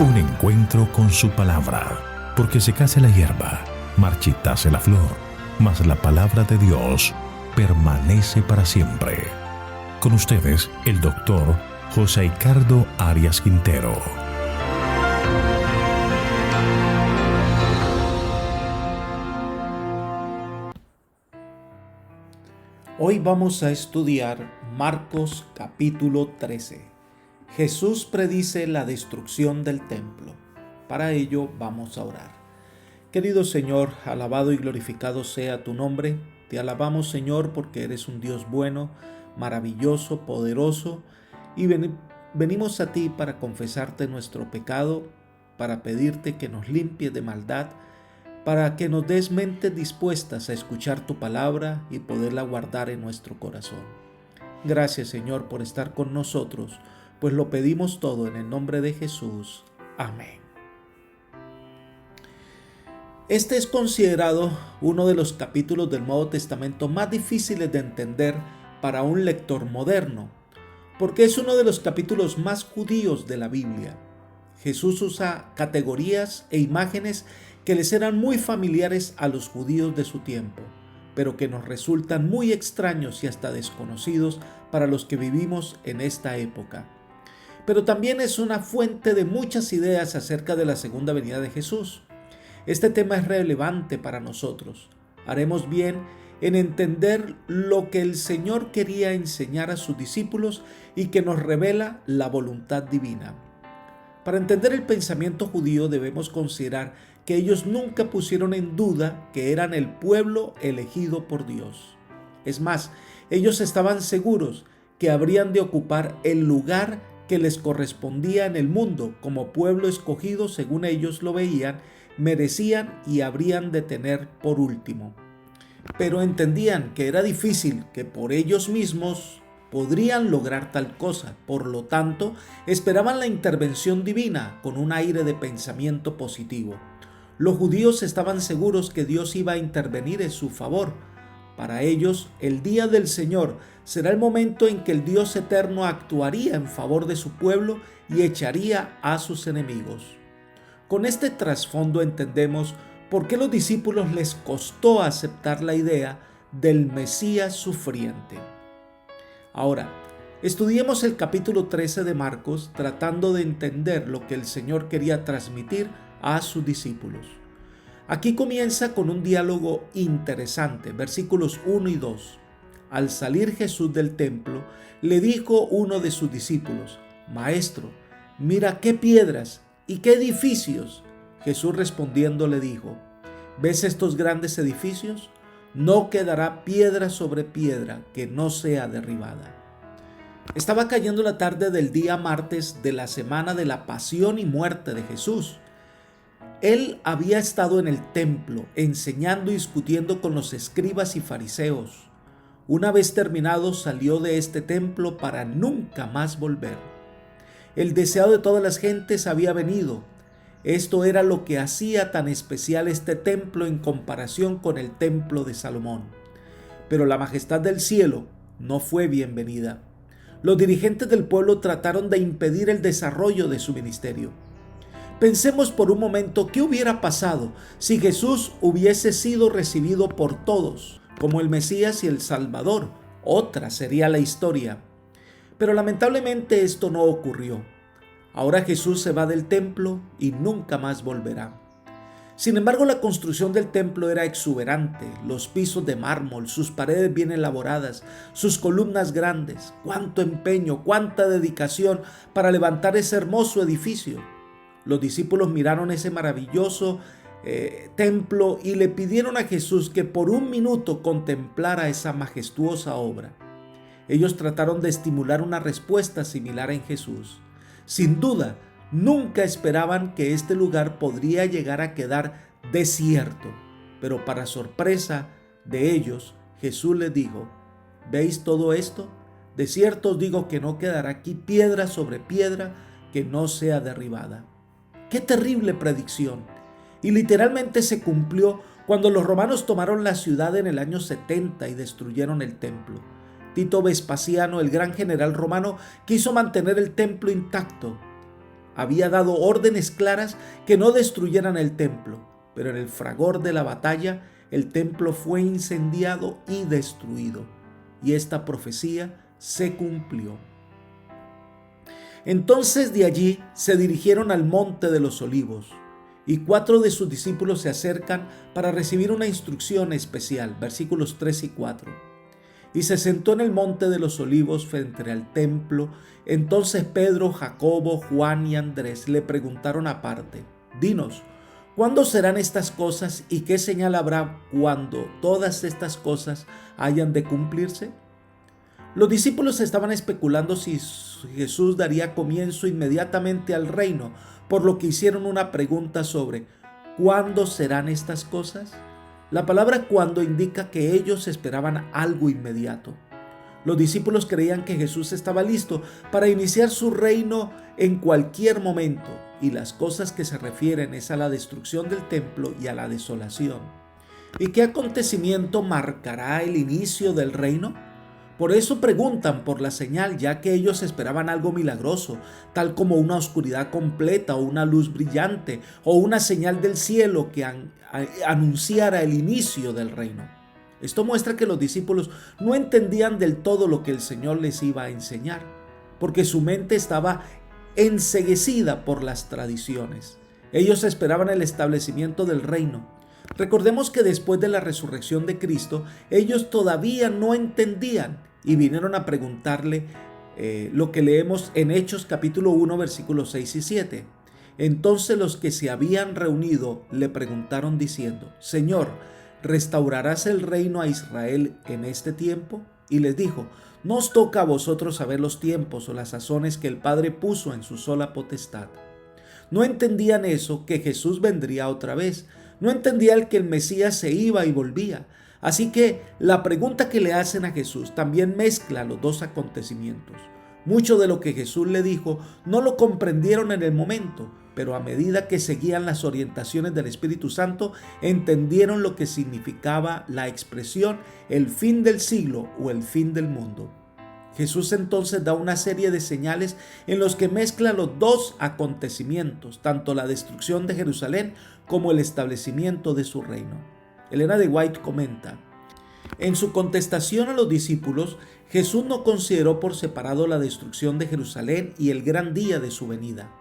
Un encuentro con su palabra, porque secase la hierba, marchitase la flor, mas la palabra de Dios permanece para siempre. Con ustedes, el doctor José Ricardo Arias Quintero. Hoy vamos a estudiar Marcos capítulo 13. Jesús predice la destrucción del templo. Para ello vamos a orar. Querido Señor, alabado y glorificado sea tu nombre. Te alabamos, Señor, porque eres un Dios bueno, maravilloso, poderoso, y venimos a ti para confesarte nuestro pecado, para pedirte que nos limpies de maldad, para que nos des mentes dispuestas a escuchar tu palabra y poderla guardar en nuestro corazón. Gracias, Señor, por estar con nosotros, pues lo pedimos todo en el nombre de Jesús. Amén. Este es considerado uno de los capítulos del Nuevo Testamento más difíciles de entender para un lector moderno, porque es uno de los capítulos más judíos de la Biblia. Jesús usa categorías e imágenes que les eran muy familiares a los judíos de su tiempo, pero que nos resultan muy extraños y hasta desconocidos para los que vivimos en esta época. Pero también es una fuente de muchas ideas acerca de la segunda venida de Jesús. Este tema es relevante para nosotros. Haremos bien en entender lo que el Señor quería enseñar a sus discípulos y que nos revela la voluntad divina. Para entender el pensamiento judío debemos considerar que ellos nunca pusieron en duda que eran el pueblo elegido por Dios. Es más, ellos estaban seguros que habrían de ocupar el lugar que les correspondía en el mundo como pueblo escogido, según ellos lo veían, merecían y habrían de tener por último. Pero entendían que era difícil, que por ellos mismos podrían lograr tal cosa. Por lo tanto, esperaban la intervención divina con un aire de pensamiento positivo. Los judíos estaban seguros que Dios iba a intervenir en su favor. Para ellos, el día del Señor será el momento en que el Dios eterno actuaría en favor de su pueblo y echaría a sus enemigos. Con este trasfondo entendemos por qué a los discípulos les costó aceptar la idea del Mesías sufriente. Ahora, estudiemos el capítulo 13 de Marcos tratando de entender lo que el Señor quería transmitir a sus discípulos. Aquí comienza con un diálogo interesante, versículos 1 y 2. Al salir Jesús del templo, le dijo uno de sus discípulos: Maestro, mira qué piedras y qué edificios. Jesús respondiendo le dijo: ¿Ves estos grandes edificios? No quedará piedra sobre piedra que no sea derribada. Estaba cayendo la tarde del día martes de la semana de la pasión y muerte de Jesús. Él había estado en el templo enseñando y discutiendo con los escribas y fariseos. Una vez terminado, salió de este templo para nunca más volver. El deseo de todas las gentes había venido. Esto era lo que hacía tan especial este templo en comparación con el templo de Salomón. Pero la majestad del cielo no fue bienvenida. Los dirigentes del pueblo trataron de impedir el desarrollo de su ministerio. Pensemos por un momento qué hubiera pasado si Jesús hubiese sido recibido por todos como el Mesías y el Salvador. Otra sería la historia. Pero lamentablemente esto no ocurrió. Ahora Jesús se va del templo y nunca más volverá. Sin embargo, la construcción del templo era exuberante, los pisos de mármol, sus paredes bien elaboradas, sus columnas grandes. Cuánto empeño, cuánta dedicación para levantar ese hermoso edificio. Los discípulos miraron ese maravilloso templo y le pidieron a Jesús que por un minuto contemplara esa majestuosa obra. Ellos trataron de estimular una respuesta similar en Jesús. Sin duda, nunca esperaban que este lugar podría llegar a quedar desierto, pero para sorpresa de ellos, Jesús les dijo: ¿Veis todo esto? De cierto os digo que no quedará aquí piedra sobre piedra que no sea derribada. ¡Qué terrible predicción! Y literalmente se cumplió cuando los romanos tomaron la ciudad en el año 70 y destruyeron el templo. Tito Vespasiano, el gran general romano, quiso mantener el templo intacto. había dado órdenes claras que no destruyeran el templo, pero en el fragor de la batalla el templo fue incendiado y destruido, y esta profecía se cumplió. Entonces de allí se dirigieron al monte de los Olivos, y 4 de sus discípulos se acercan para recibir una instrucción especial, versículos 3 y 4. Y se sentó en el monte de los Olivos frente al templo. Entonces Pedro, Jacobo, Juan y Andrés le preguntaron aparte: dinos, ¿cuándo serán estas cosas y qué señal habrá cuando todas estas cosas hayan de cumplirse? Los discípulos estaban especulando si Jesús daría comienzo inmediatamente al reino, por lo que hicieron una pregunta sobre ¿cuándo serán estas cosas? La palabra cuándo indica que ellos esperaban algo inmediato. Los discípulos creían que Jesús estaba listo para iniciar su reino en cualquier momento, y las cosas que se refieren es a la destrucción del templo y a la desolación. ¿Y qué acontecimiento marcará el inicio del reino? Por eso preguntan por la señal, ya que ellos esperaban algo milagroso, tal como una oscuridad completa o una luz brillante o una señal del cielo que anunciara el inicio del reino. Esto muestra que los discípulos no entendían del todo lo que el Señor les iba a enseñar, porque su mente estaba enceguecida por las tradiciones. Ellos esperaban el establecimiento del reino. Recordemos que después de la resurrección de Cristo, ellos todavía no entendían y vinieron a preguntarle lo que leemos en Hechos capítulo 1 versículos 6 y 7. Entonces los que se habían reunido le preguntaron diciendo: Señor, ¿restaurarás el reino a Israel en este tiempo? Y les dijo: no os toca a vosotros saber los tiempos o las sazones que el Padre puso en su sola potestad. No entendían eso, que Jesús vendría otra vez. No entendían que el Mesías se iba y volvía. Así que la pregunta que le hacen a Jesús también mezcla los dos acontecimientos. Mucho de lo que Jesús le dijo no lo comprendieron en el momento, pero a medida que seguían las orientaciones del Espíritu Santo, entendieron lo que significaba la expresión el fin del siglo o el fin del mundo. Jesús entonces da una serie de señales en los que mezcla los dos acontecimientos, tanto la destrucción de Jerusalén como el establecimiento de su reino. Elena de White comenta: en su contestación a los discípulos, Jesús no consideró por separado la destrucción de Jerusalén y el gran día de su venida.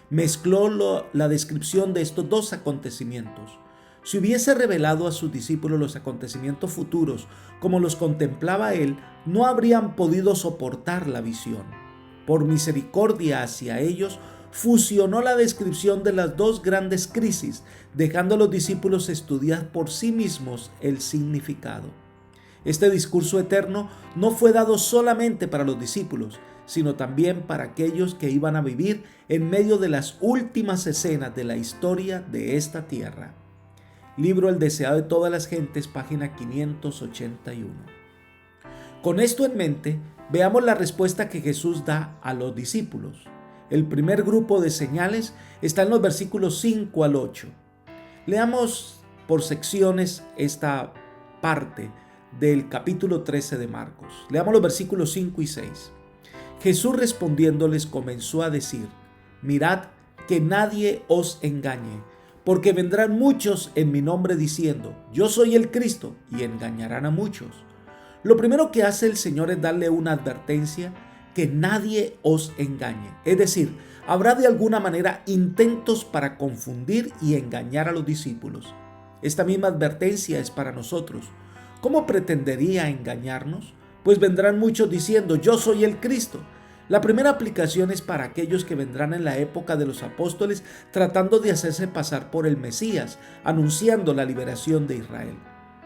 Mezcló la descripción de estos dos acontecimientos. Si hubiese revelado a sus discípulos los acontecimientos futuros como los contemplaba él, no habrían podido soportar la visión. Por misericordia hacia ellos, fusionó la descripción de las dos grandes crisis, dejando a los discípulos estudiar por sí mismos el significado. Este discurso eterno no fue dado solamente para los discípulos, sino también para aquellos que iban a vivir en medio de las últimas escenas de la historia de esta tierra. Libro El deseado de todas las gentes, página 581. Con esto en mente, veamos la respuesta que Jesús da a los discípulos. El primer grupo de señales está en los versículos 5 al 8. Leamos por secciones esta parte del capítulo 13 de Marcos. Leamos los versículos 5 y 6. Jesús respondiéndoles comenzó a decir: mirad que nadie os engañe, porque vendrán muchos en mi nombre diciendo: yo soy el Cristo, y engañarán a muchos. Lo primero que hace el Señor es darle una advertencia: que nadie os engañe. Es decir, habrá de alguna manera intentos para confundir y engañar a los discípulos. Esta misma advertencia es para nosotros. ¿Cómo pretendería engañarnos? Pues vendrán muchos diciendo: yo soy el Cristo. La primera aplicación es para aquellos que vendrán en la época de los apóstoles tratando de hacerse pasar por el Mesías, anunciando la liberación de Israel.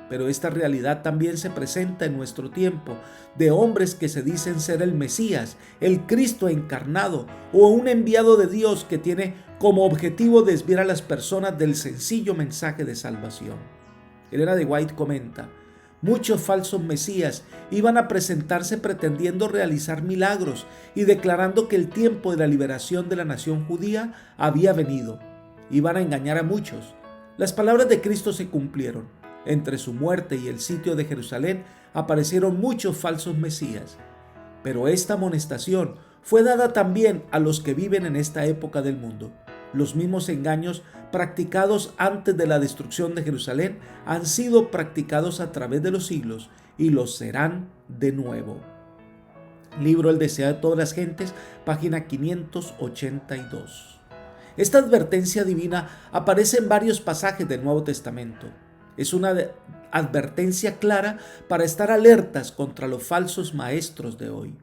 Pero esta realidad también se presenta en nuestro tiempo, de hombres que se dicen ser el Mesías, el Cristo encarnado o un enviado de Dios que tiene como objetivo desviar a las personas del sencillo mensaje de salvación. Elena de White comenta: muchos falsos mesías iban a presentarse pretendiendo realizar milagros y declarando que el tiempo de la liberación de la nación judía había venido. Iban a engañar a muchos. Las palabras de Cristo se cumplieron. Entre su muerte y el sitio de Jerusalén aparecieron muchos falsos mesías. Pero esta amonestación fue dada también a los que viven en esta época del mundo. Los mismos engaños practicados antes de la destrucción de Jerusalén han sido practicados a través de los siglos y los serán de nuevo. Libro El deseo de todas las gentes, página 582. Esta advertencia divina aparece en varios pasajes del Nuevo Testamento. Es una advertencia clara para estar alertas contra los falsos maestros de hoy.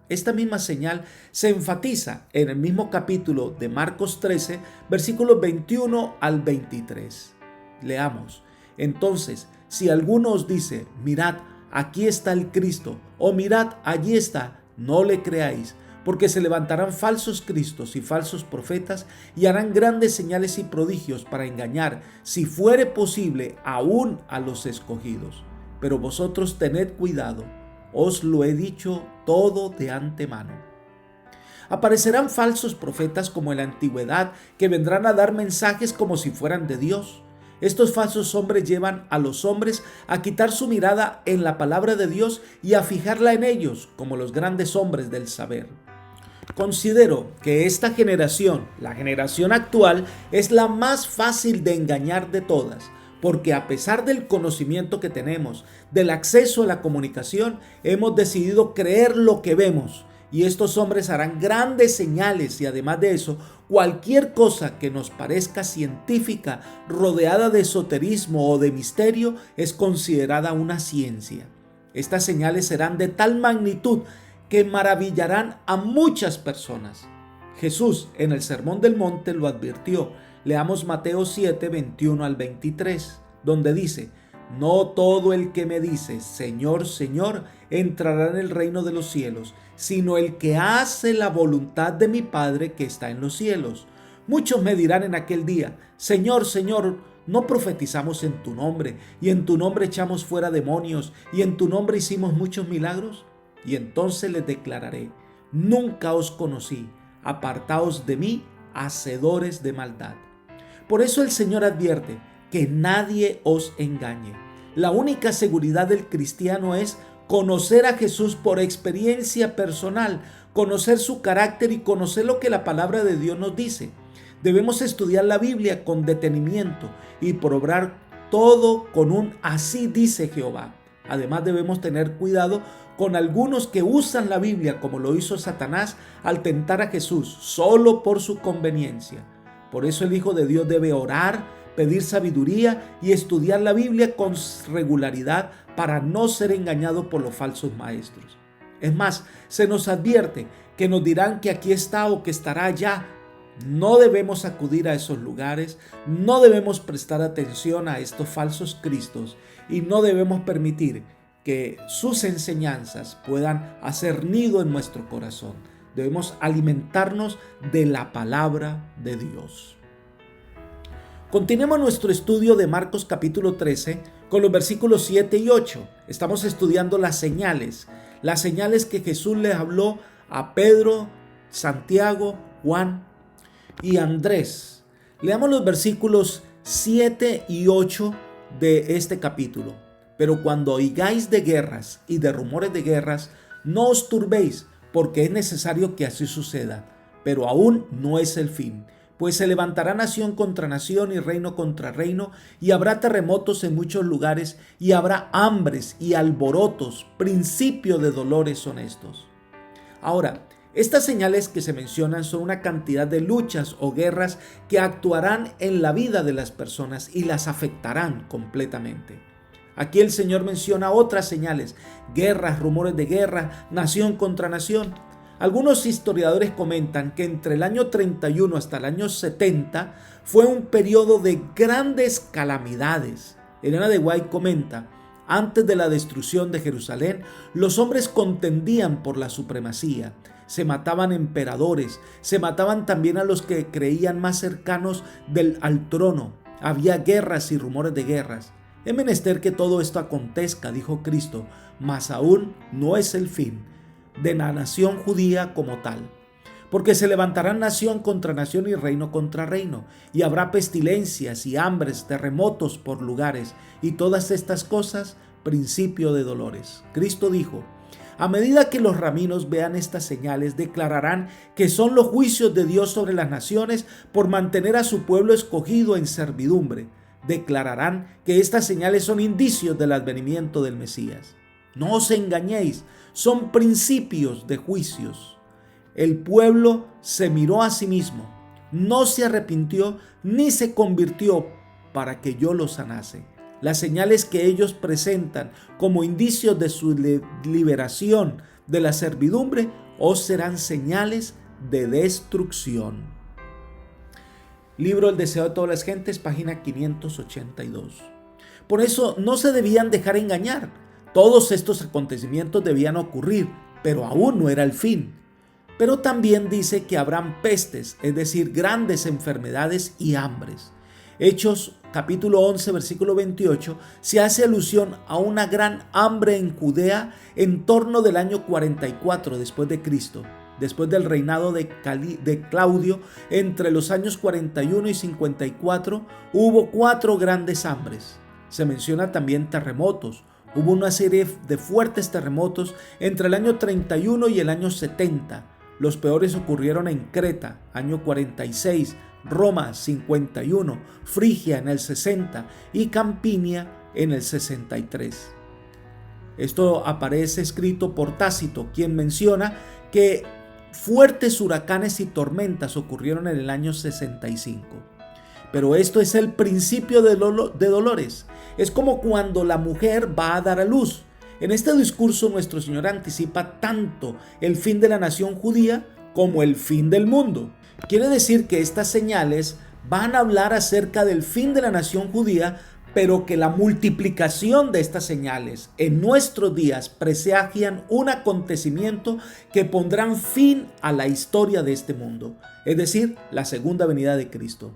Esta misma señal se enfatiza en el mismo capítulo de Marcos 13, versículos 21 al 23. Leamos. Entonces, si alguno os dice, mirad, aquí está el Cristo, o mirad, allí está, no le creáis, porque se levantarán falsos cristos y falsos profetas y harán grandes señales y prodigios para engañar, si fuere posible, aún a los escogidos. Pero vosotros tened cuidado, os lo he dicho todo de antemano. Aparecerán falsos profetas como en la antigüedad que vendrán a dar mensajes como si fueran de Dios. Estos falsos hombres llevan a los hombres a quitar su mirada en la palabra de Dios y a fijarla en ellos como los grandes hombres del saber. Considero que esta generación, la generación actual, es la más fácil de engañar de todas, porque a pesar del conocimiento que tenemos, del acceso a la comunicación, hemos decidido creer lo que vemos. Y estos hombres harán grandes señales y además de eso, cualquier cosa que nos parezca científica, rodeada de esoterismo o de misterio, es considerada una ciencia. Estas señales serán de tal magnitud que maravillarán a muchas personas. Jesús en el Sermón del Monte lo advirtió. Leamos Mateo 7, 21 al 23, donde dice: no todo el que me dice, Señor, Señor, entrará en el reino de los cielos, sino el que hace la voluntad de mi Padre que está en los cielos. Muchos me dirán en aquel día, Señor, Señor, ¿no profetizamos en tu nombre, y en tu nombre echamos fuera demonios, y en tu nombre hicimos muchos milagros? Y entonces les declararé, nunca os conocí, apartaos de mí, hacedores de maldad. Por eso el Señor advierte, que nadie os engañe. La única seguridad del cristiano es conocer a Jesús por experiencia personal, conocer su carácter y conocer lo que la palabra de Dios nos dice. Debemos estudiar la Biblia con detenimiento y probar todo con un así dice Jehová. Además debemos tener cuidado con algunos que usan la Biblia como lo hizo Satanás al tentar a Jesús solo por su conveniencia. Por eso el Hijo de Dios debe orar, pedir sabiduría y estudiar la Biblia con regularidad para no ser engañado por los falsos maestros. Es más, se nos advierte que nos dirán que aquí está o que estará allá. No debemos acudir a esos lugares, no debemos prestar atención a estos falsos cristos y no debemos permitir que sus enseñanzas puedan hacer nido en nuestro corazón. Debemos alimentarnos de la palabra de Dios. Continuemos nuestro estudio de Marcos capítulo 13 con los versículos 7 y 8. Estamos estudiando las señales que Jesús les habló a Pedro, Santiago, Juan y Andrés. Leamos los versículos 7 y 8 de este capítulo. Pero cuando oigáis de guerras y de rumores de guerras, no os turbéis, porque es necesario que así suceda, pero aún no es el fin. Pues se levantará nación contra nación y reino contra reino, y habrá terremotos en muchos lugares, y habrá hambres y alborotos, principio de dolores son estos. Ahora, estas señales que se mencionan son una cantidad de luchas o guerras que actuarán en la vida de las personas y las afectarán completamente. Aquí el Señor menciona otras señales, guerras, rumores de guerra, nación contra nación. Algunos historiadores comentan que entre el año 31 hasta el año 70 fue un periodo de grandes calamidades. Elena de White comenta, antes de la destrucción de Jerusalén, los hombres contendían por la supremacía. Se mataban emperadores, se mataban también a los que creían más cercanos al trono. Había guerras y rumores de guerras. Es menester que todo esto acontezca, dijo Cristo, mas aún no es el fin de la nación judía como tal. Porque se levantarán nación contra nación y reino contra reino, y habrá pestilencias y hambres, terremotos por lugares, y todas estas cosas, principio de dolores. Cristo dijo, A medida que los rabinos vean estas señales, declararán que son los juicios de Dios sobre las naciones por mantener a su pueblo escogido en servidumbre. Declararán que estas señales son indicios del advenimiento del Mesías. No os engañéis, son principios de juicios. El pueblo se miró a sí mismo, no se arrepintió ni se convirtió para que yo lo sanase. Las señales que ellos presentan como indicios de su liberación de la servidumbre os serán señales de destrucción. Libro El deseo de todas las gentes, página 582. Por eso no se debían dejar engañar. Todos estos acontecimientos debían ocurrir, pero aún no era el fin. Pero también dice que habrán pestes, es decir, grandes enfermedades y hambres. Hechos capítulo 11, versículo 28, se hace alusión a una gran hambre en Judea en torno del año 44 después de Cristo. Después del reinado de Claudio, entre los años 41 y 54, hubo 4 grandes hambres. Se menciona también terremotos. Hubo una serie de fuertes terremotos entre el año 31 y el año 70. Los peores ocurrieron en Creta, año 46, Roma 51, Frigia en el 60 y Campinia en el 63. Esto aparece escrito por Tácito, quien menciona que fuertes huracanes y tormentas ocurrieron en el año 65. Pero esto es el principio de dolores. Es como cuando la mujer va a dar a luz. En este discurso nuestro Señor anticipa tanto el fin de la nación judía como el fin del mundo. Quiere decir que estas señales van a hablar acerca del fin de la nación judía, pero que la multiplicación de estas señales en nuestros días presagian un acontecimiento que pondrán fin a la historia de este mundo, es decir, la segunda venida de Cristo.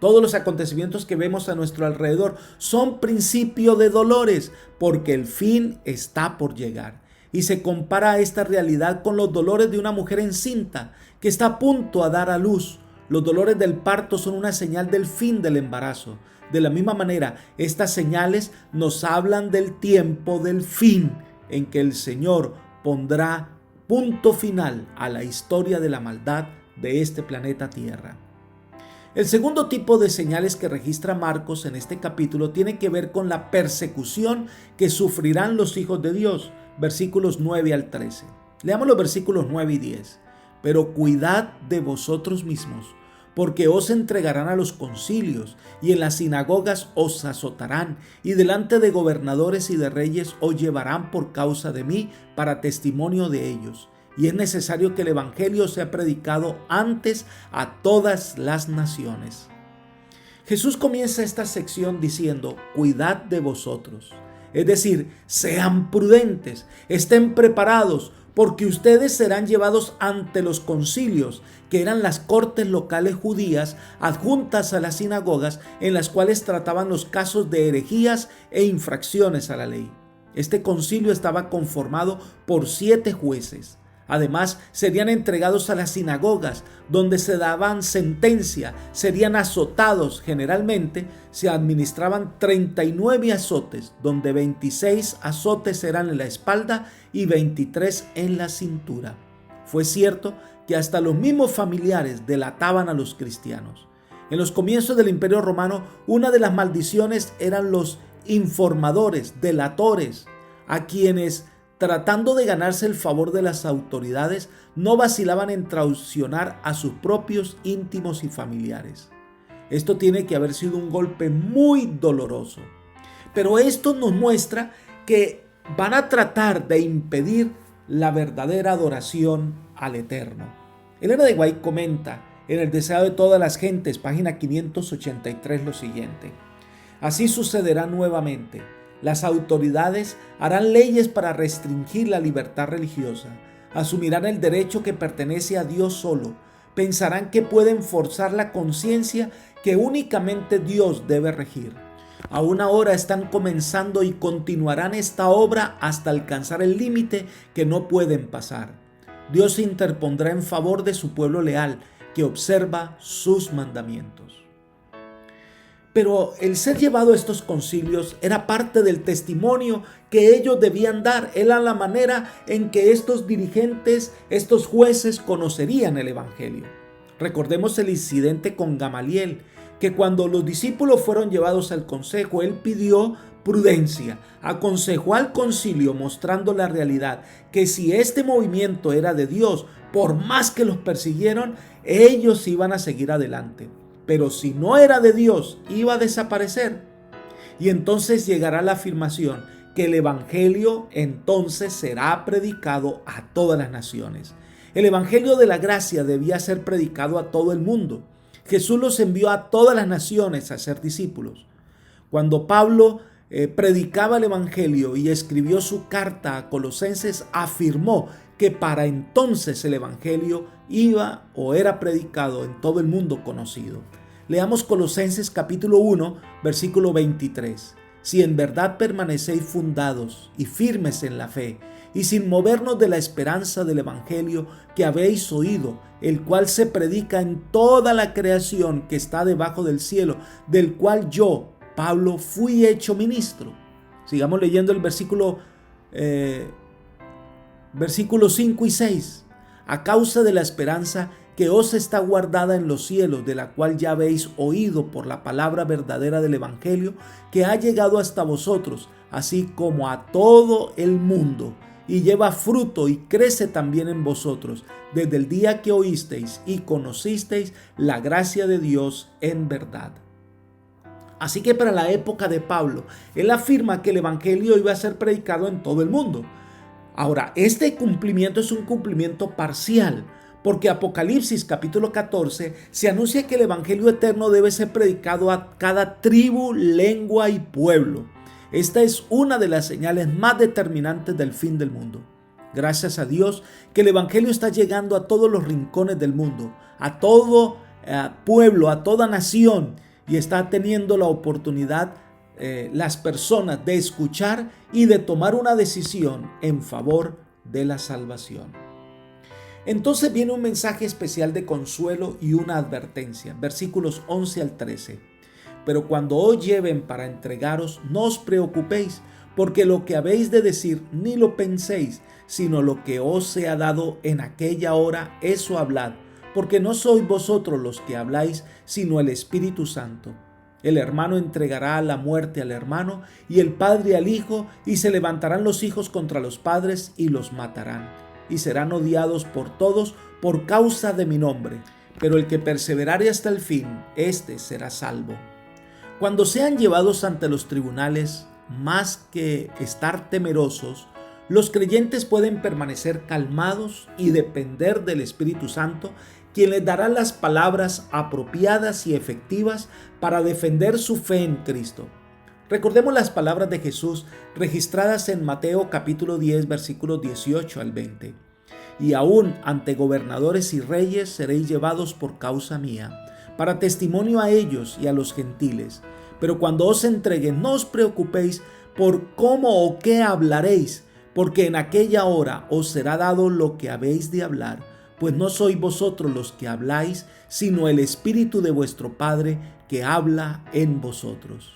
Todos los acontecimientos que vemos a nuestro alrededor son principio de dolores, porque el fin está por llegar. Y se compara esta realidad con los dolores de una mujer encinta que está a punto a dar a luz. Los dolores del parto son una señal del fin del embarazo. De la misma manera, estas señales nos hablan del tiempo del fin en que el Señor pondrá punto final a la historia de la maldad de este planeta Tierra. El segundo tipo de señales que registra Marcos en este capítulo tiene que ver con la persecución que sufrirán los hijos de Dios, versículos 9 al 13. Leamos los versículos 9 y 10. Pero cuidad de vosotros mismos, porque os entregarán a los concilios, y en las sinagogas os azotarán, y delante de gobernadores y de reyes os llevarán por causa de mí para testimonio de ellos. Y es necesario que el evangelio sea predicado antes a todas las naciones. Jesús comienza esta sección diciendo, cuidad de vosotros. Es decir, sean prudentes, estén preparados, porque ustedes serán llevados ante los concilios, que eran las cortes locales judías adjuntas a las sinagogas, en las cuales trataban los casos de herejías e infracciones a la ley. Este concilio estaba conformado por 7 jueces. Además, serían entregados a las sinagogas, donde se daban sentencia, serían azotados. Generalmente se administraban 39 azotes, donde 26 azotes eran en la espalda y 23 en la cintura. Fue cierto que hasta los mismos familiares delataban a los cristianos. En los comienzos del Imperio Romano, una de las maldiciones eran los informadores, delatores, a quienes, tratando de ganarse el favor de las autoridades, no vacilaban en traicionar a sus propios íntimos y familiares. Esto tiene que haber sido un golpe muy doloroso. Pero esto nos muestra que van a tratar de impedir la verdadera adoración al Eterno. Elena de White comenta en El deseo de todas las gentes, página 583, lo siguiente. Así sucederá nuevamente. Las autoridades harán leyes para restringir la libertad religiosa, asumirán el derecho que pertenece a Dios solo, pensarán que pueden forzar la conciencia que únicamente Dios debe regir. Aún ahora están comenzando y continuarán esta obra hasta alcanzar el límite que no pueden pasar. Dios se interpondrá en favor de su pueblo leal que observa sus mandamientos. Pero el ser llevado a estos concilios era parte del testimonio que ellos debían dar. Era la manera en que estos dirigentes, estos jueces conocerían el evangelio. Recordemos el incidente con Gamaliel, que cuando los discípulos fueron llevados al consejo, él pidió prudencia, aconsejó al concilio mostrando la realidad, que si este movimiento era de Dios, por más que los persiguieron, ellos iban a seguir adelante. Pero si no era de Dios, iba a desaparecer. Y entonces llegará la afirmación que el evangelio entonces será predicado a todas las naciones. El evangelio de la gracia debía ser predicado a todo el mundo. Jesús los envió a todas las naciones a ser discípulos. Cuando Pablo predicaba el evangelio y escribió su carta a Colosenses, afirmó que para entonces el evangelio iba o era predicado en todo el mundo conocido. Leamos Colosenses capítulo 1, versículo 23. Si en verdad permanecéis fundados y firmes en la fe, y sin movernos de la esperanza del evangelio que habéis oído, el cual se predica en toda la creación que está debajo del cielo, del cual yo, Pablo, fui hecho ministro. Sigamos leyendo el versículos 5 y 6. A causa de la esperanza que os está guardada en los cielos, de la cual ya habéis oído por la palabra verdadera del evangelio, que ha llegado hasta vosotros, así como a todo el mundo, y lleva fruto y crece también en vosotros, desde el día que oísteis y conocisteis la gracia de Dios en verdad. Así que para la época de Pablo, él afirma que el evangelio iba a ser predicado en todo el mundo. Ahora, este cumplimiento es un cumplimiento parcial, porque Apocalipsis capítulo 14 se anuncia que el evangelio eterno debe ser predicado a cada tribu, lengua y pueblo. Esta es una de las señales más determinantes del fin del mundo. Gracias a Dios que el evangelio está llegando a todos los rincones del mundo, a todo pueblo, a toda nación, y está teniendo la oportunidad las personas de escuchar y de tomar una decisión en favor de la salvación. Entonces viene un mensaje especial de consuelo y una advertencia, versículos 11 al 13. Pero cuando os lleven para entregaros, no os preocupéis, porque lo que habéis de decir ni lo penséis, sino lo que os sea dado en aquella hora, eso hablad, porque no sois vosotros los que habláis, sino el Espíritu Santo. El hermano entregará a la muerte al hermano, y el padre al hijo, y se levantarán los hijos contra los padres y los matarán, y serán odiados por todos por causa de mi nombre. Pero el que perseverare hasta el fin, éste será salvo. Cuando sean llevados ante los tribunales, más que estar temerosos, los creyentes pueden permanecer calmados y depender del Espíritu Santo, quien les dará las palabras apropiadas y efectivas para defender su fe en Cristo. Recordemos las palabras de Jesús registradas en Mateo capítulo 10, versículos 18 al 20. Y aún ante gobernadores y reyes seréis llevados por causa mía, para testimonio a ellos y a los gentiles. Pero cuando os entreguen, no os preocupéis por cómo o qué hablaréis, porque en aquella hora os será dado lo que habéis de hablar, pues no sois vosotros los que habláis, sino el Espíritu de vuestro Padre que habla en vosotros.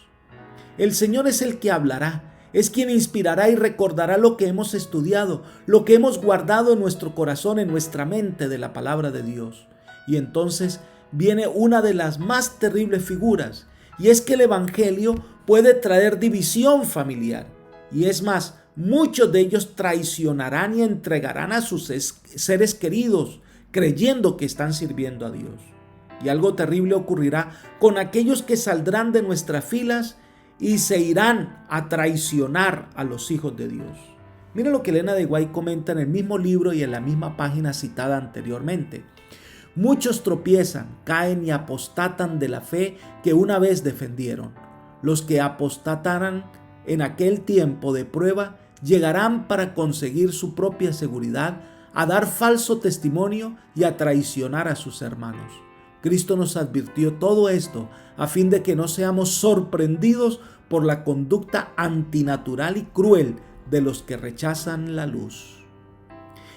El Señor es el que hablará, es quien inspirará y recordará lo que hemos estudiado, lo que hemos guardado en nuestro corazón, en nuestra mente de la palabra de Dios. Y entonces viene una de las más terribles figuras, y es que el evangelio puede traer división familiar. Y es más, muchos de ellos traicionarán y entregarán a sus seres queridos, creyendo que están sirviendo a Dios. Y algo terrible ocurrirá con aquellos que saldrán de nuestras filas y se irán a traicionar a los hijos de Dios. Mira lo que Elena de White comenta en el mismo libro y en la misma página citada anteriormente. Muchos tropiezan, caen y apostatan de la fe que una vez defendieron. Los que apostataran en aquel tiempo de prueba llegarán para conseguir su propia seguridad, a dar falso testimonio y a traicionar a sus hermanos. Cristo nos advirtió todo esto a fin de que no seamos sorprendidos por la conducta antinatural y cruel de los que rechazan la luz.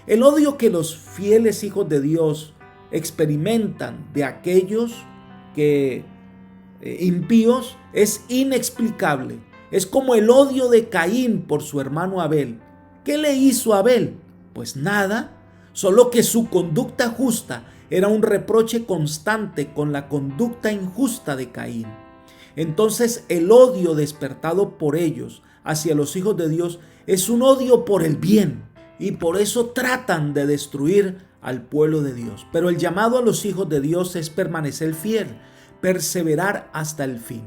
El odio que los fieles hijos de Dios experimentan de aquellos que impíos es inexplicable. Es como el odio de Caín por su hermano Abel. ¿Qué le hizo a Abel? Pues nada, solo que su conducta justa era un reproche constante con la conducta injusta de Caín. Entonces el odio despertado por ellos hacia los hijos de Dios es un odio por el bien, y por eso tratan de destruir al pueblo de Dios. Pero el llamado a los hijos de Dios es permanecer fiel, perseverar hasta el fin.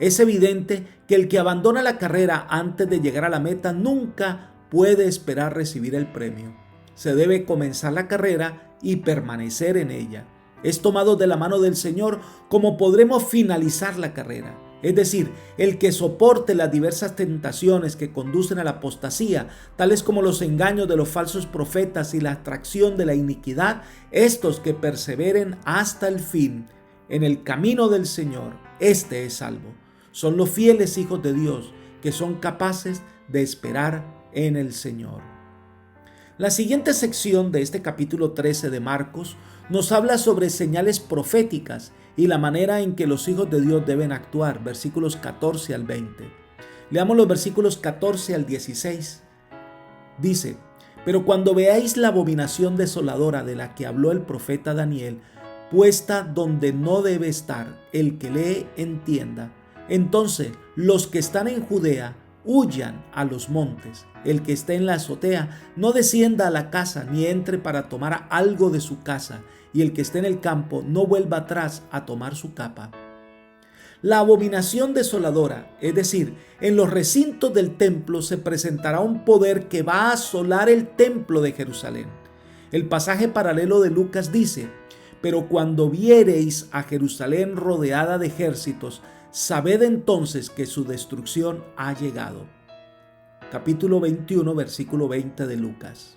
Es evidente que el que abandona la carrera antes de llegar a la meta nunca puede esperar recibir el premio. Se debe comenzar la carrera y permanecer en ella. Es tomado de la mano del Señor como podremos finalizar la carrera. Es decir, el que soporte las diversas tentaciones que conducen a la apostasía, tales como los engaños de los falsos profetas y la atracción de la iniquidad, estos que perseveren hasta el fin en el camino del Señor, este es salvo. Son los fieles hijos de Dios que son capaces de esperar en el Señor. La siguiente sección de este capítulo 13 de Marcos nos habla sobre señales proféticas y la manera en que los hijos de Dios deben actuar, versículos 14 al 20. Leamos los versículos 14 al 16. Dice: pero cuando veáis la abominación desoladora de la que habló el profeta Daniel, puesta donde no debe estar, el que lee entienda, entonces los que están en Judea huyan a los montes. El que esté en la azotea no descienda a la casa ni entre para tomar algo de su casa, y el que esté en el campo no vuelva atrás a tomar su capa. La abominación desoladora, es decir, en los recintos del templo se presentará un poder que va a asolar el templo de Jerusalén. El pasaje paralelo de Lucas dice: pero cuando viereis a Jerusalén rodeada de ejércitos, sabed entonces que su destrucción ha llegado. Capítulo 21, versículo 20 de Lucas.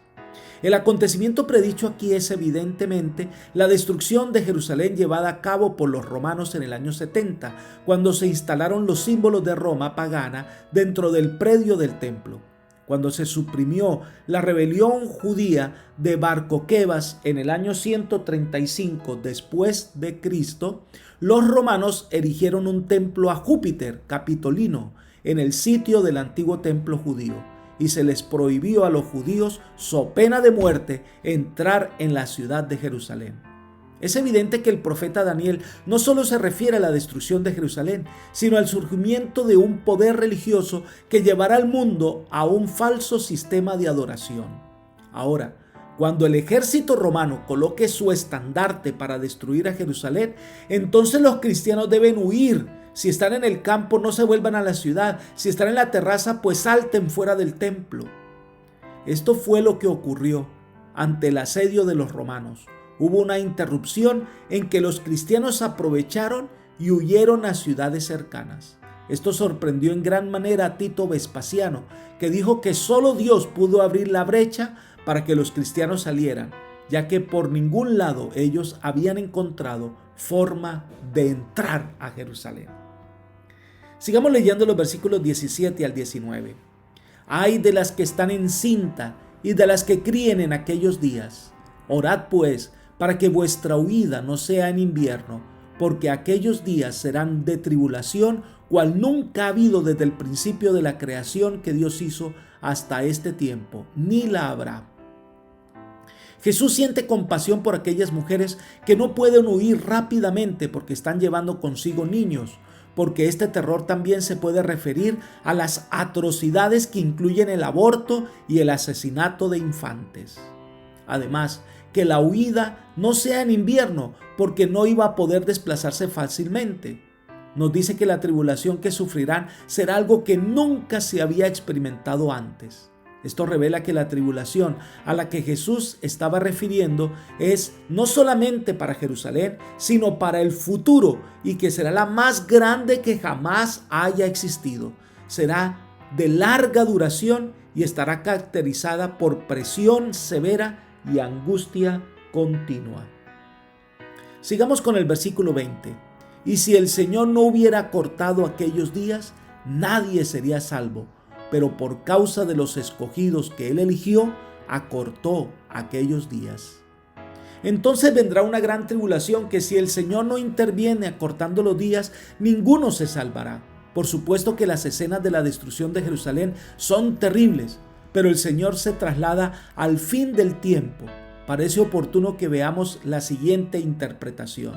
El acontecimiento predicho aquí es evidentemente la destrucción de Jerusalén llevada a cabo por los romanos en el año 70, cuando se instalaron los símbolos de Roma pagana dentro del predio del templo. Cuando se suprimió la rebelión judía de Bar Coquebas en el año 135 después de Cristo, los romanos erigieron un templo a Júpiter Capitolino en el sitio del antiguo templo judío, y se les prohibió a los judíos, so pena de muerte, entrar en la ciudad de Jerusalén. Es evidente que el profeta Daniel no solo se refiere a la destrucción de Jerusalén, sino al surgimiento de un poder religioso que llevará al mundo a un falso sistema de adoración. Ahora, cuando el ejército romano coloque su estandarte para destruir a Jerusalén, entonces los cristianos deben huir. Si están en el campo, no se vuelvan a la ciudad. Si están en la terraza, pues salten fuera del templo. Esto fue lo que ocurrió ante el asedio de los romanos. Hubo una interrupción en que los cristianos aprovecharon y huyeron a ciudades cercanas. Esto sorprendió en gran manera a Tito Vespasiano, que dijo que solo Dios pudo abrir la brecha para que los cristianos salieran, ya que por ningún lado ellos habían encontrado forma de entrar a Jerusalén. Sigamos leyendo los versículos 17 al 19. Ay de las que están encinta y de las que críen en aquellos días. Orad pues para que vuestra huida no sea en invierno, porque aquellos días serán de tribulación, cual nunca ha habido desde el principio de la creación que Dios hizo hasta este tiempo, ni la habrá. Jesús siente compasión por aquellas mujeres que no pueden huir rápidamente porque están llevando consigo niños, porque este terror también se puede referir a las atrocidades que incluyen el aborto y el asesinato de infantes. Además, que la huida no sea en invierno, porque no iba a poder desplazarse fácilmente. Nos dice que la tribulación que sufrirán será algo que nunca se había experimentado antes. Esto revela que la tribulación a la que Jesús estaba refiriendo es no solamente para Jerusalén, sino para el futuro, y que será la más grande que jamás haya existido. Será de larga duración y estará caracterizada por presión severa y angustia continua. Sigamos con el versículo 20. Y si el Señor no hubiera cortado aquellos días, nadie sería salvo, pero por causa de los escogidos que Él eligió, acortó aquellos días. Entonces vendrá una gran tribulación que si el Señor no interviene acortando los días, ninguno se salvará. Por supuesto que las escenas de la destrucción de Jerusalén son terribles, pero el Señor se traslada al fin del tiempo. Parece oportuno que veamos la siguiente interpretación.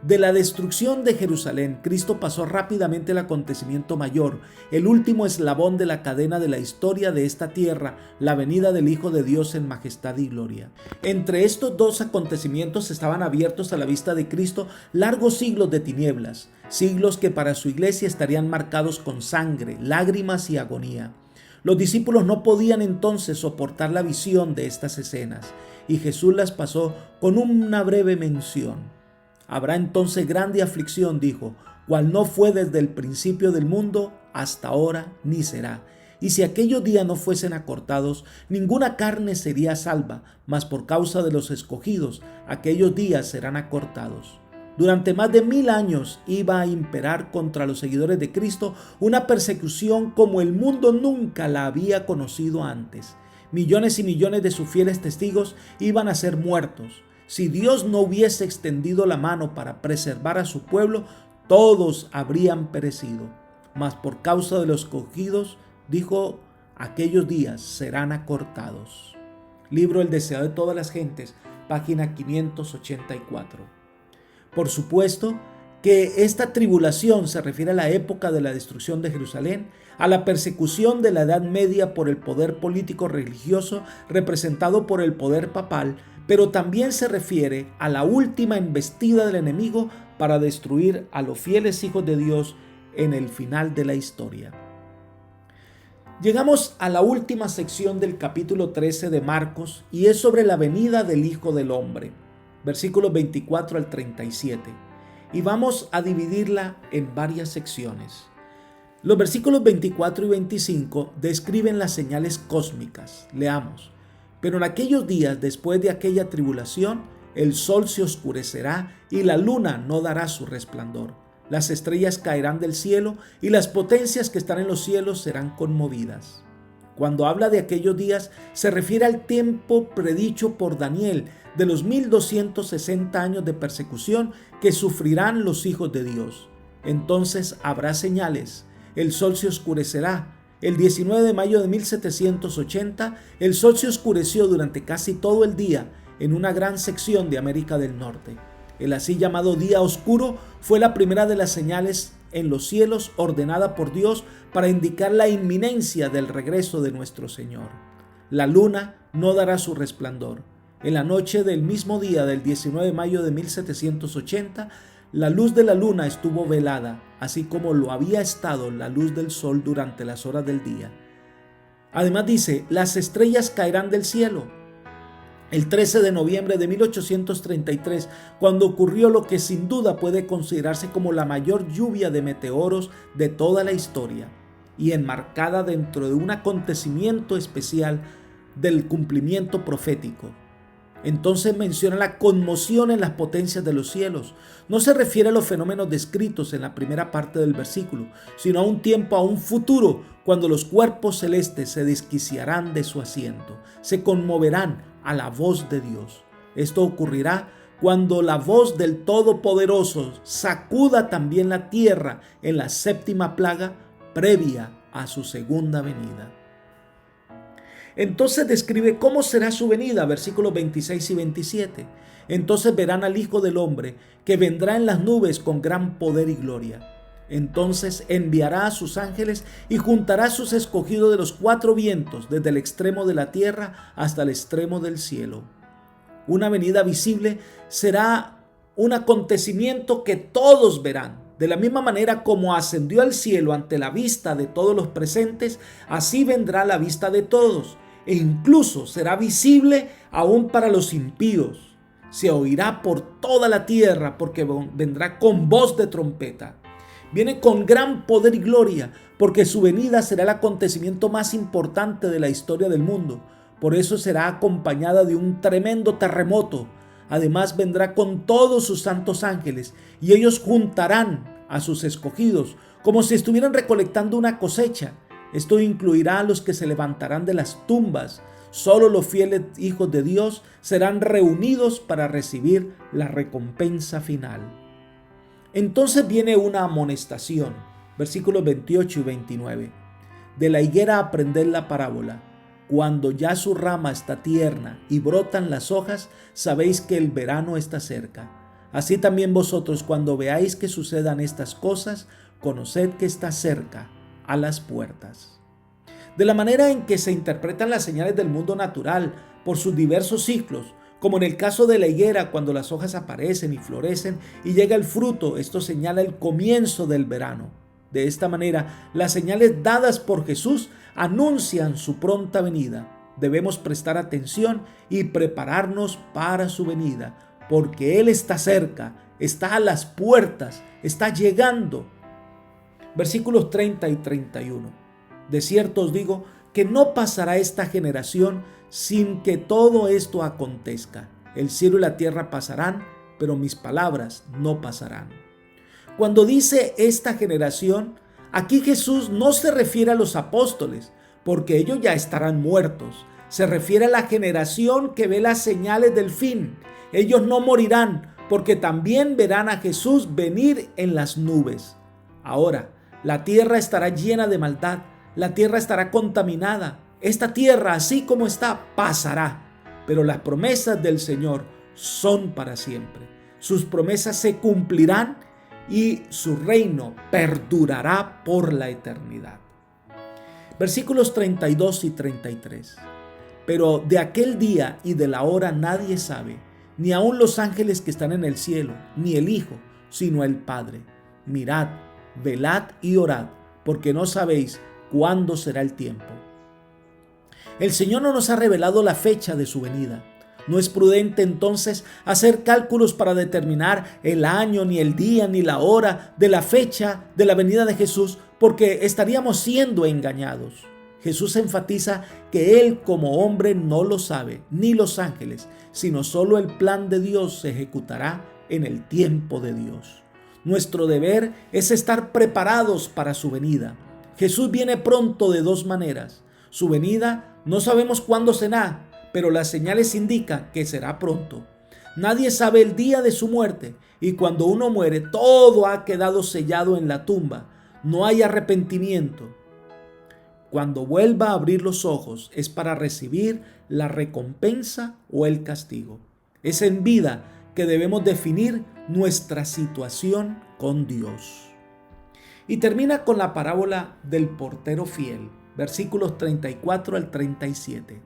De la destrucción de Jerusalén, Cristo pasó rápidamente al acontecimiento mayor, el último eslabón de la cadena de la historia de esta tierra, la venida del Hijo de Dios en majestad y gloria. Entre estos dos acontecimientos estaban abiertos a la vista de Cristo largos siglos de tinieblas, siglos que para su iglesia estarían marcados con sangre, lágrimas y agonía. Los discípulos no podían entonces soportar la visión de estas escenas, y Jesús las pasó con una breve mención. Habrá entonces grande aflicción, dijo, cual no fue desde el principio del mundo hasta ahora ni será. Y si aquellos días no fuesen acortados, ninguna carne sería salva, mas por causa de los escogidos, aquellos días serán acortados. Durante más de 1000 años iba a imperar contra los seguidores de Cristo una persecución como el mundo nunca la había conocido antes. Millones y millones de sus fieles testigos iban a ser muertos. Si Dios no hubiese extendido la mano para preservar a su pueblo, todos habrían perecido. Mas por causa de los escogidos, dijo, aquellos días serán acortados. Libro El deseo de todas las gentes, página 584. Por supuesto que esta tribulación se refiere a la época de la destrucción de Jerusalén, a la persecución de la Edad Media por el poder político religioso representado por el poder papal, pero también se refiere a la última embestida del enemigo para destruir a los fieles hijos de Dios en el final de la historia. Llegamos a la última sección del capítulo 13 de Marcos y es sobre la venida del Hijo del Hombre, versículos 24 al 37, y vamos a dividirla en varias secciones. Los versículos 24 y 25 describen las señales cósmicas. Leamos. Pero en aquellos días, después de aquella tribulación, el sol se oscurecerá y la luna no dará su resplandor. Las estrellas caerán del cielo y las potencias que están en los cielos serán conmovidas. Cuando habla de aquellos días, se refiere al tiempo predicho por Daniel de los 1260 años de persecución que sufrirán los hijos de Dios. Entonces habrá señales. El sol se oscurecerá. El 19 de mayo de 1780, el sol se oscureció durante casi todo el día en una gran sección de América del Norte. El así llamado día oscuro fue la primera de las señales en los cielos ordenada por Dios para indicar la inminencia del regreso de nuestro Señor. La luna no dará su resplandor. En la noche del mismo día del 19 de mayo de 1780, la luz de la luna estuvo velada, así como lo había estado la luz del sol durante las horas del día. Además dice, las estrellas caerán del cielo. El 13 de noviembre de 1833, cuando ocurrió lo que sin duda puede considerarse como la mayor lluvia de meteoros de toda la historia, y enmarcada dentro de un acontecimiento especial del cumplimiento profético. Entonces menciona la conmoción en las potencias de los cielos. No se refiere a los fenómenos descritos en la primera parte del versículo, sino a un tiempo, a un futuro, cuando los cuerpos celestes se desquiciarán de su asiento, se conmoverán a la voz de Dios. Esto ocurrirá cuando la voz del Todopoderoso sacuda también la tierra en la séptima plaga previa a su segunda venida. Entonces describe cómo será su venida, versículos 26 y 27. Entonces verán al Hijo del Hombre, que vendrá en las nubes con gran poder y gloria. Entonces enviará a sus ángeles y juntará a sus escogidos de los 4 vientos, desde el extremo de la tierra hasta el extremo del cielo. Una venida visible será un acontecimiento que todos verán. De la misma manera como ascendió al cielo ante la vista de todos los presentes, así vendrá a la vista de todos, e incluso será visible aún para los impíos. Se oirá por toda la tierra, porque vendrá con voz de trompeta. Viene con gran poder y gloria, porque su venida será el acontecimiento más importante de la historia del mundo. Por eso será acompañada de un tremendo terremoto. Además vendrá con todos sus santos ángeles, y ellos juntarán a sus escogidos, como si estuvieran recolectando una cosecha. Esto incluirá a los que se levantarán de las tumbas. Solo los fieles hijos de Dios serán reunidos para recibir la recompensa final. Entonces viene una amonestación, versículos 28 y 29. De la higuera aprended la parábola. Cuando ya su rama está tierna y brotan las hojas, sabéis que el verano está cerca. Así también vosotros, cuando veáis que sucedan estas cosas, conoced que está cerca, a las puertas. De la manera en que se interpretan las señales del mundo natural por sus diversos ciclos, como en el caso de la higuera, cuando las hojas aparecen y florecen y llega el fruto, esto señala el comienzo del verano. De esta manera, las señales dadas por Jesús anuncian su pronta venida. Debemos prestar atención y prepararnos para su venida, porque Él está cerca, está a las puertas, está llegando. Versículos 30 y 31. De cierto os digo que no pasará esta generación sin que todo esto acontezca. El cielo y la tierra pasarán, pero mis palabras no pasarán. Cuando dice esta generación, aquí Jesús no se refiere a los apóstoles, porque ellos ya estarán muertos. Se refiere a la generación que ve las señales del fin. Ellos no morirán, porque también verán a Jesús venir en las nubes. Ahora, la tierra estará llena de maldad, la tierra estará contaminada. Esta tierra, así como está, pasará, pero las promesas del Señor son para siempre. Sus promesas se cumplirán y su reino perdurará por la eternidad. Versículos 32 y 33. Pero de aquel día y de la hora nadie sabe, ni aun los ángeles que están en el cielo, ni el Hijo, sino el Padre. Mirad, velad y orad, porque no sabéis cuándo será el tiempo. El Señor no nos ha revelado la fecha de su venida. No es prudente entonces hacer cálculos para determinar el año, ni el día, ni la hora de la fecha de la venida de Jesús, porque estaríamos siendo engañados. Jesús enfatiza que Él como hombre no lo sabe, ni los ángeles, sino solo el plan de Dios se ejecutará en el tiempo de Dios. Nuestro deber es estar preparados para su venida. Jesús viene pronto de dos maneras. Su venida no sabemos cuándo será, pero las señales indican que será pronto. Nadie sabe el día de su muerte, y cuando uno muere, todo ha quedado sellado en la tumba. No hay arrepentimiento. Cuando vuelva a abrir los ojos es para recibir la recompensa o el castigo. Es en vida que debemos definir nuestra situación con Dios. Y termina con la parábola del portero fiel, versículos 34 al 37.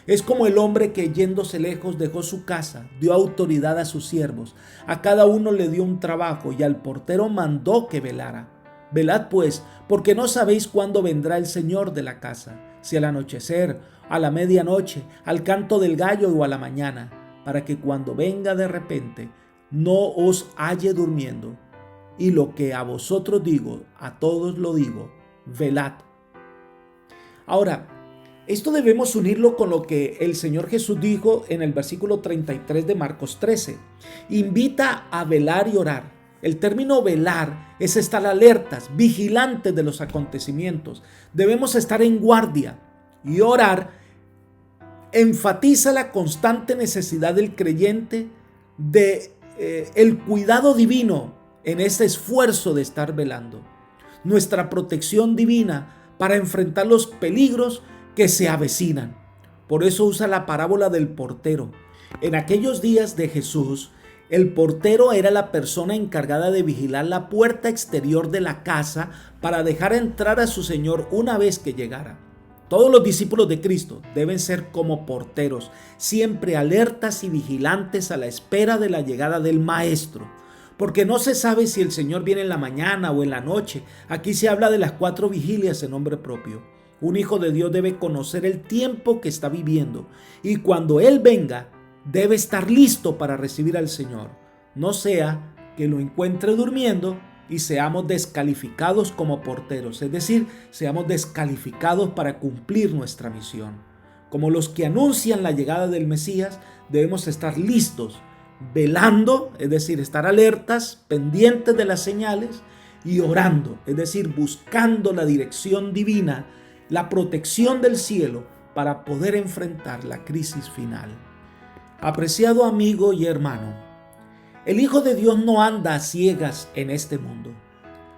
Es como el hombre que yéndose lejos dejó su casa, dio autoridad a sus siervos, a cada uno le dio un trabajo y al portero mandó que velara. Velad pues, porque no sabéis cuándo vendrá el Señor de la casa, si al anochecer, a la medianoche, al canto del gallo o a la mañana, para que cuando venga de repente no os halle durmiendo. Y lo que a vosotros digo, a todos lo digo, velad. Ahora, esto debemos unirlo con lo que el Señor Jesús dijo en el versículo 33 de Marcos 13. Invita a velar y orar. El término velar es estar alertas, vigilantes de los acontecimientos. Debemos estar en guardia. Y orar enfatiza la constante necesidad del creyente de el cuidado divino en ese esfuerzo de estar velando. Nuestra protección divina para enfrentar los peligros que se avecinan. Por eso usa la parábola del portero. En aquellos días de Jesús, el portero era la persona encargada de vigilar la puerta exterior de la casa para dejar entrar a su Señor una vez que llegara. Todos los discípulos de Cristo deben ser como porteros, siempre alertas y vigilantes a la espera de la llegada del Maestro. Porque no se sabe si el Señor viene en la mañana o en la noche. Aquí se habla de las 4 vigilias en nombre propio. Un hijo de Dios debe conocer el tiempo que está viviendo y cuando Él venga, debe estar listo para recibir al Señor. No sea que lo encuentre durmiendo y seamos descalificados como porteros, es decir, seamos descalificados para cumplir nuestra misión. Como los que anuncian la llegada del Mesías, debemos estar listos, velando, es decir, estar alertas, pendientes de las señales y orando, es decir, buscando la dirección divina, la protección del cielo para poder enfrentar la crisis final. Apreciado amigo y hermano, el Hijo de Dios no anda a ciegas en este mundo.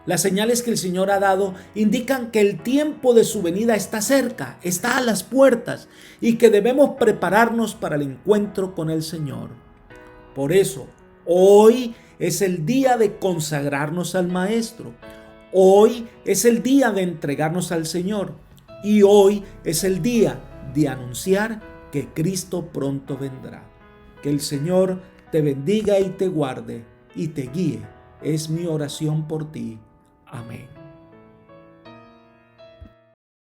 Las señales que el Señor ha dado indican que el tiempo de su venida está cerca, está a las puertas y que debemos prepararnos para el encuentro con el Señor. Por eso, hoy es el día de consagrarnos al Maestro. Hoy es el día de entregarnos al Señor. Y hoy es el día de anunciar que Cristo pronto vendrá. Que el Señor te bendiga y te guarde y te guíe. Es mi oración por ti. Amén.